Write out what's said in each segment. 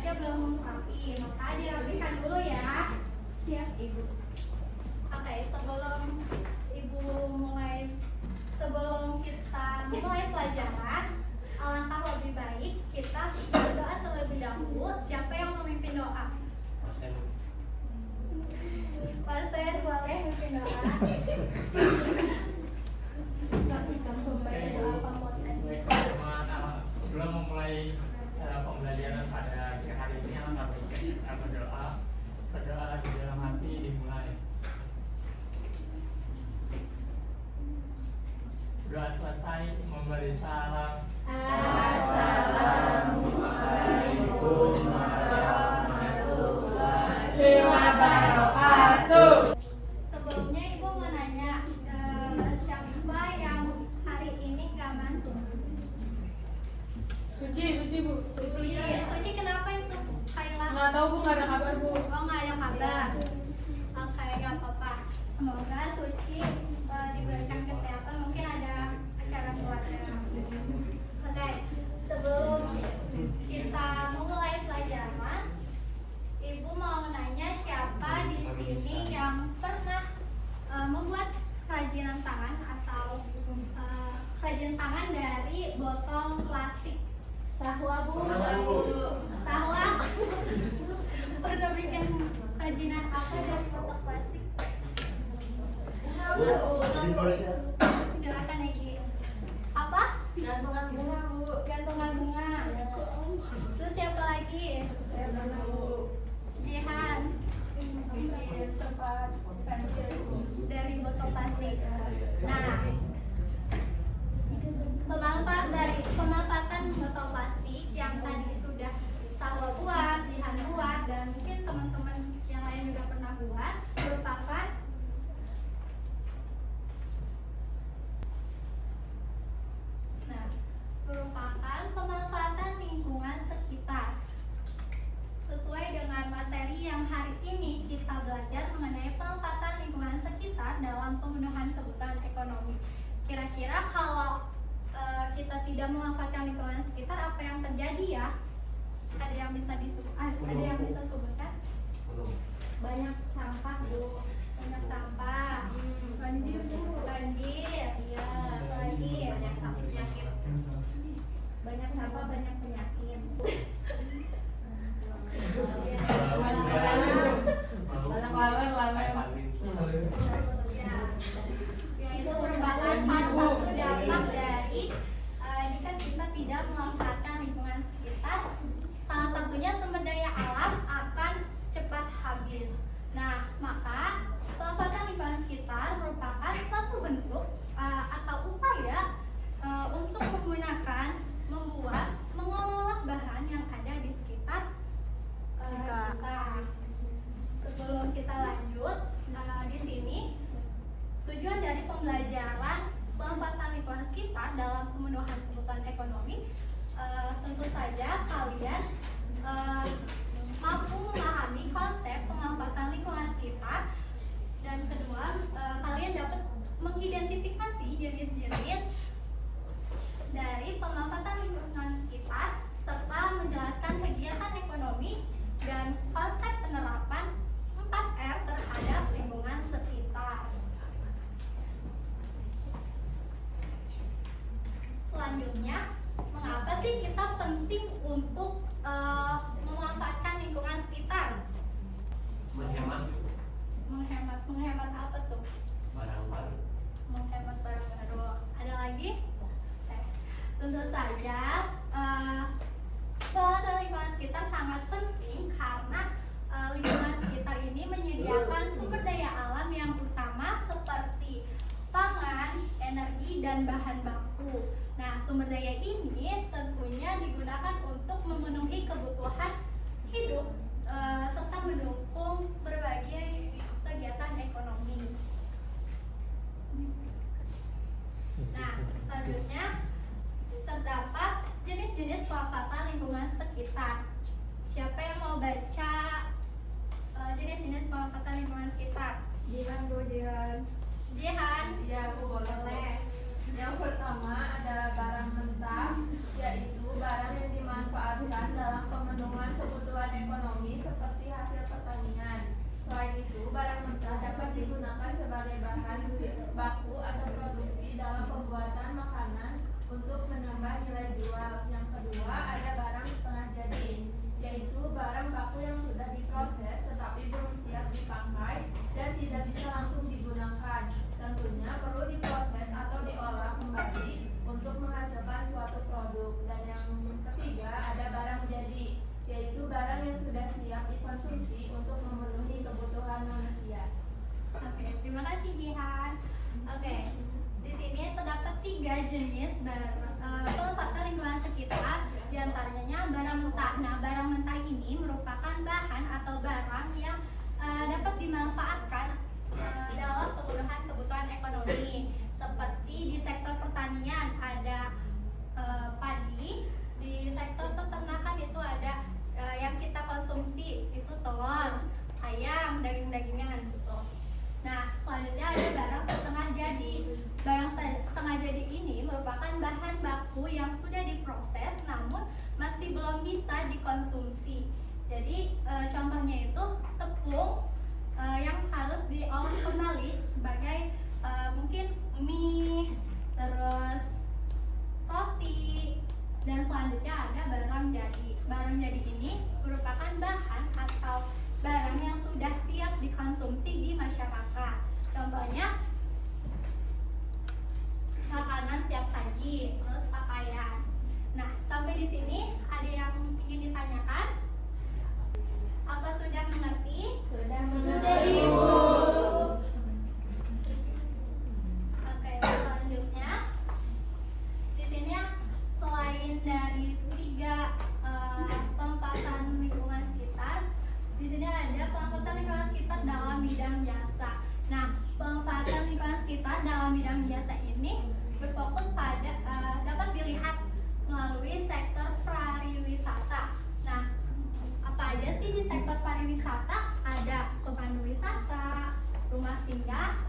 aja belum rapi, maka dirapikan dulu ya. Siap Ibu. Oke, sebelum kita mulai pelajaran, alangkah lebih baik kita berdoa terlebih dahulu. Siapa yang memimpin doa? Pasien boleh memimpin doa. Sebelum memulai pembelajaran pada siang hari ini, alangkah baiknya kita berdoa di dalam hati dimulai. Doa selesai, memberi salam. Assalamualaikum warahmatullahi wabarakatuh. Sebelumnya Ibu mau nanya, siapa yang hari ini nggak masuk? Suci Bu. Suci kenapa itu? Kayla? Nggak tahu Bu, nggak ada kabar Bu. Oh, nggak ada kabar. Oke, nggak apa-apa. Semoga Suci diberikan kesehatan. Mungkin ada acara keluarga. Oke, sebelum kita memulai pelajaran, Ibu mau nanya siapa di sini yang pernah membuat kerajinan tangan atau kerajinan tangan dari botol plastik? Sahwa Bu. Sahwa? Pernah bikin kerajinan apa dari botol plastik? Silakan Egi. Apa? Gantungan bunga Bu. Gantungan bunga. Terus siapa lagi? Jihan. Bikin tempat pensil Dari botol plastik. Nah, pemanfaatan botol plastik yang tadi sudah Sahwa buat, Jihan buat, dan mungkin teman-teman yang lain juga pernah buat, merupakan pemanfaatan lingkungan sekitar. Sesuai dengan materi yang hari ini kita belajar mengenai pemanfaatan lingkungan sekitar dalam pemenuhan kebutuhan ekonomi. Kira-kira kalau kita tidak memanfaatkan lingkungan sekitar, apa yang terjadi ya? Ada yang bisa sebutkan? banyak sampah Bu. Banyak sampah, banjir, iya, lagi Banyak sampah penyakit. Banyak sampah banyak penyakit. Ya, itu merupakan salah satu dampak dari jika kita tidak memanfaatkan lingkungan sekitar. Salah satunya sumber daya alam akan cepat habis. Nah, maka pemanfaatan lingkungan sekitar merupakan suatu bentuk atau upaya untuk mengolah bahan yang ada di sekitar kita. Sebelum kita lanjut, di sini tujuan dari pembelajaran pemanfaatan lingkungan sekitar dalam pemenuhan kebutuhan ekonomi, tentu saja kalian mampu memahami konsep pemanfaatan lingkungan sekitar, dan kedua, kalian dapat mengidentifikasi jenis-jenis dari pemanfaatan lingkungan sekitar serta menjelaskan kegiatan ekonomi dan konsep penerapan 4R terhadap lingkungan sekitar. Selanjutnya, mengapa sih kita penting untuk memanfaatkan lingkungan sekitar? Menghemat apa tuh? Barang baru. Menghemat barang baru. Ada lagi? Tentu saja pemanfaatan lingkungan sekitar sangat penting karena lingkungan sekitar ini menyediakan sumber daya alam yang utama seperti pangan, energi, dan bahan baku. Nah, sumber daya ini tentunya digunakan untuk memenuhi kebutuhan hidup serta mendukung berbagai kegiatan ekonomi. Nah, selanjutnya terdapat jenis-jenis pemanfaatan lingkungan sekitar. Siapa yang mau baca jenis-jenis pemanfaatan lingkungan sekitar? Jihan Bu, Jihan. Jihan? Ya Bu, boleh. Yang pertama ada barang mentah, yaitu barang yang dimanfaatkan dalam pemenuhan kebutuhan sebagai bahan baku atau produksi dalam pembuatan makanan untuk menambah nilai jual. Yang kedua, ada barang setengah jadi, yaitu barang baku yang sudah diproses tetapi belum siap dipakai dan tidak bisa langsung digunakan. Tentunya perlu diproses atau diolah kembali untuk menghasilkan suatu produk. Dan yang ketiga, ada barang jadi, yaitu barang yang sudah siap dikonsumsi untuk memenuhi kebutuhan manusia. Oke, terima kasih Jihan. Oke, di sini terdapat 3 jenis pemanfaatan lingkungan sekitar, diantaranya barang mentah. Nah, barang mentah ini merupakan bahan atau barang yang dapat dimanfaatkan dalam pemenuhan kebutuhan ekonomi, seperti di sektor pertanian ada padi, di sektor peternakan itu ada yang kita konsumsi itu telur, ayam, daging-dagingan gitu. Nah, selanjutnya ada barang setengah jadi. Barang setengah jadi ini merupakan bahan baku yang sudah diproses namun masih belum bisa dikonsumsi. Jadi contohnya itu tepung yang harus diolah kembali sebagai mungkin mie, terus roti, dan selanjutnya ada barang jadi. Barang jadi ini merupakan bahan atau barang yang sudah siap dikonsumsi di masyarakat. Contohnya makanan siap saji, terus pakaian. Nah, sampai di sini ada yang ingin ditanyakan? Apa sudah mengerti? Sudah, Ibu. Oke, selanjutnya di sini selain dari 3 pemanfaatan lingkungan sekitar, di sini ada pemanfaatan lingkungan sekitar dalam bidang jasa. Nah, pemanfaatan lingkungan sekitar dalam bidang jasa ini berfokus pada dapat dilihat melalui sektor pariwisata. Nah, apa aja sih di sektor pariwisata? Ada pemandu wisata, rumah singgah,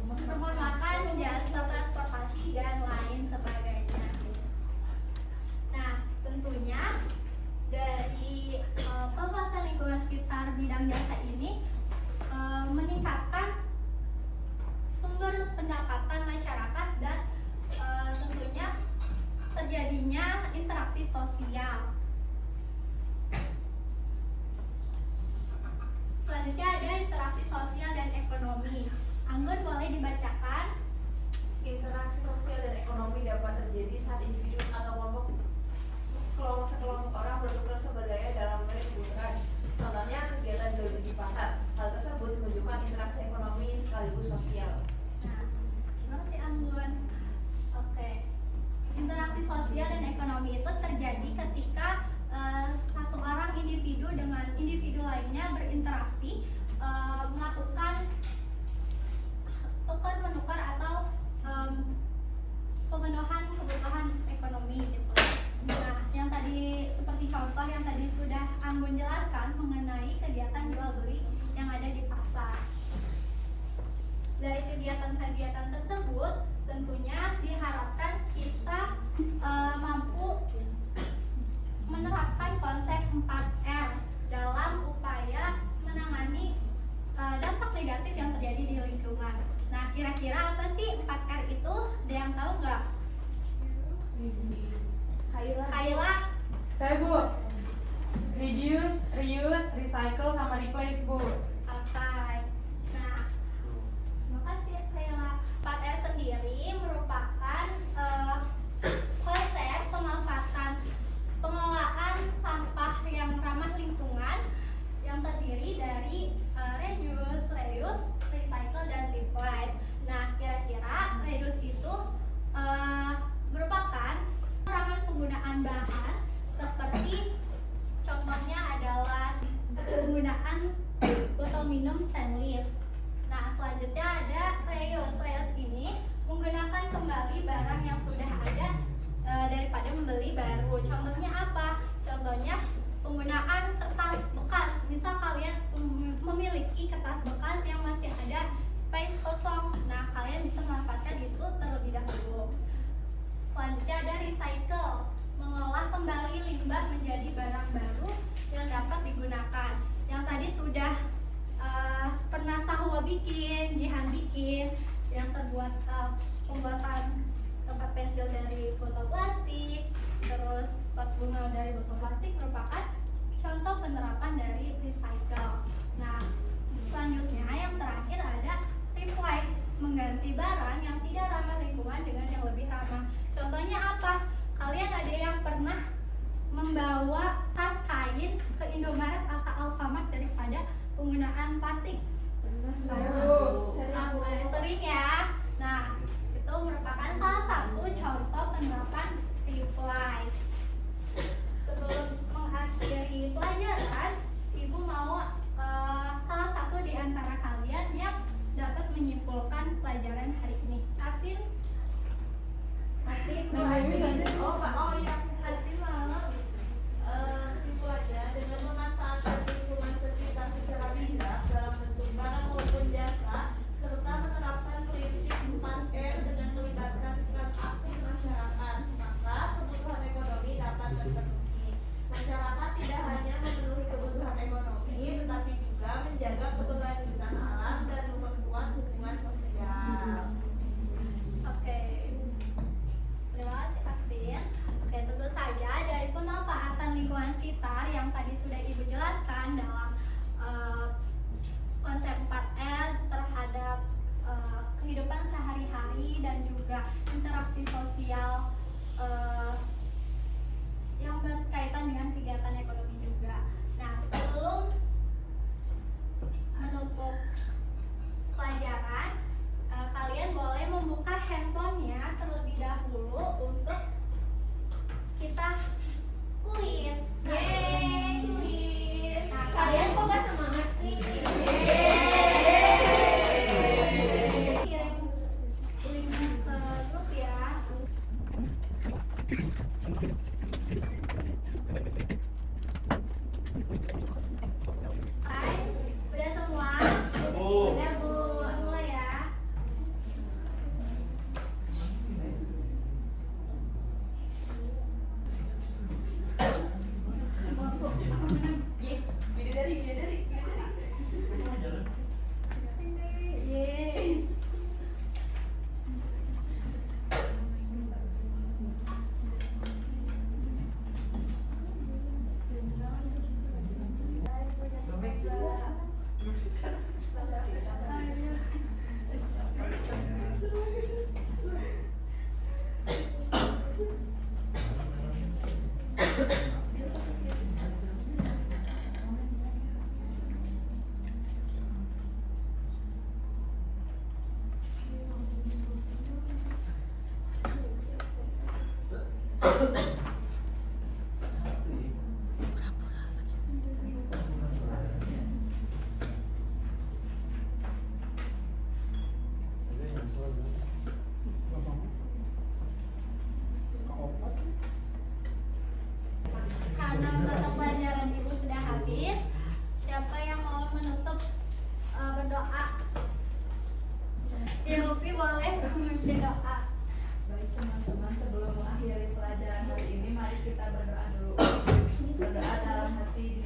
rumah makan, jasa transportasi, dan lain sebagainya. Nah, tentunya dari pemanfaatan lingkungan sekitar bidang jasa ini meningkatkan sumber pendapatan masyarakat dan tentunya terjadinya interaksi sosial. Selanjutnya ada interaksi sosial dan ekonomi. Anggun boleh dibacakan. Interaksi sosial dan ekonomi dapat terjadi saat individu atau sekelompok orang bertukar sumber daya dalam kebutuhan. Contohnya kegiatan jual beli pangkat. Hal tersebut menunjukkan interaksi ekonomi sekaligus sosial. Nah, terima kasih Anggun. Oke, interaksi sosial dan ekonomi itu terjadi ketika satu orang individu dengan individu lainnya berinteraksi, melakukan tukar menukar atau pemenuhan kebutuhan ekonomi gitu. Nah, yang tadi seperti contoh yang tadi sudah Anggun jelaskan mengenai kegiatan jual beli yang ada di pasar. Dari kegiatan-kegiatan tersebut tentunya diharapkan kita mampu menerapkan konsep 4R dalam upaya menangani dampak negatif yang terjadi di lingkungan. Nah, kira-kira apa sih 4R itu? Ada yang tahu nggak? Kaila? Saya Bu. Reduce, reuse, recycle, sama replace Bu. Oke. Nah, terima kasih Kaila. 4R sendiri merupakan konsep pemanfaatan pengelolaan sampah yang ramah lingkungan yang terdiri dari reduce, reuse, recycle, dan replace. Nah, kira-kira reduce itu merupakan pengurangan penggunaan bahan seperti contohnya adalah penggunaan botol minum stainless. Nah, selanjutnya ada reuse. Reuse ini menggunakan kembali barang yang sudah ada daripada membeli baru. Contohnya apa? Contohnya penggunaan kertas bekas. Misal kalian memiliki kertas bekas yang masih ada space kosong, nah kalian bisa memanfaatkan itu terlebih dahulu. Selanjutnya ada recycle, mengolah kembali limbah menjadi barang baru yang dapat digunakan. Yang tadi sudah pernah Sahwa bikin, pembuatan tempat pensil dari botol plastik, terus pot bunga dari botol plastik merupakan contoh penerapan dari recycle. Nah, selanjutnya yang terakhir ada replace, mengganti barang yang tidak ramah lingkungan dengan yang lebih ramah. Contohnya apa? Kalian ada yang pernah membawa tas kain ke Indomaret atau Alfamart daripada penggunaan plastik? Sering ya. Nah, itu merupakan salah satu contoh penerapan replace. Sebelum mengakhiri pelajaran, Ibu mau salah satu di antara kalian yang dapat menyimpulkan pelajaran hari ini. Atin mau. Kesimpulannya, dengan memanfaatkan lingkungan sekitar secara bijak dalam bentuk barang maupun jasa, serta menerapkan prinsip 4R dengan melibatkan peran aktif masyarakat, maka kebutuhan ekonomi dapat terpenuhi. Masyarakat tidak hanya memenuhi kebutuhan ekonomi, tetapi juga menjaga keberlanjutan alam dan memperkuat hubungan sosial. Oke. Terima kasih Atin. Oke, tentu saja dari pemanfaatan lingkungan sekitar yang tadi sudah Ibu jelaskan dalam konsep 4R terhadap kehidupan sehari-hari dan juga interaksi sosial yang berkaitan dengan kegiatan ekonomi juga. Nah, sebelum menutup pelajaran, kalian boleh membuka handphonenya terlebih dahulu untuk kita kuis. Yeay, kuis. Nah, Kalian kok gak semangat sih? kirim linknya ke grup ya. Hai, udah semua? Udah Bu, mulai ya. Bidadari. Yeay. Karena mata pelajaran Ibu sudah habis, siapa yang mau menutup berdoa? Yopi boleh memimpin doa. Baik teman-teman, sebelum mengakhiri pelajaran hari ini, mari kita berdoa dulu. Berdoa dalam hati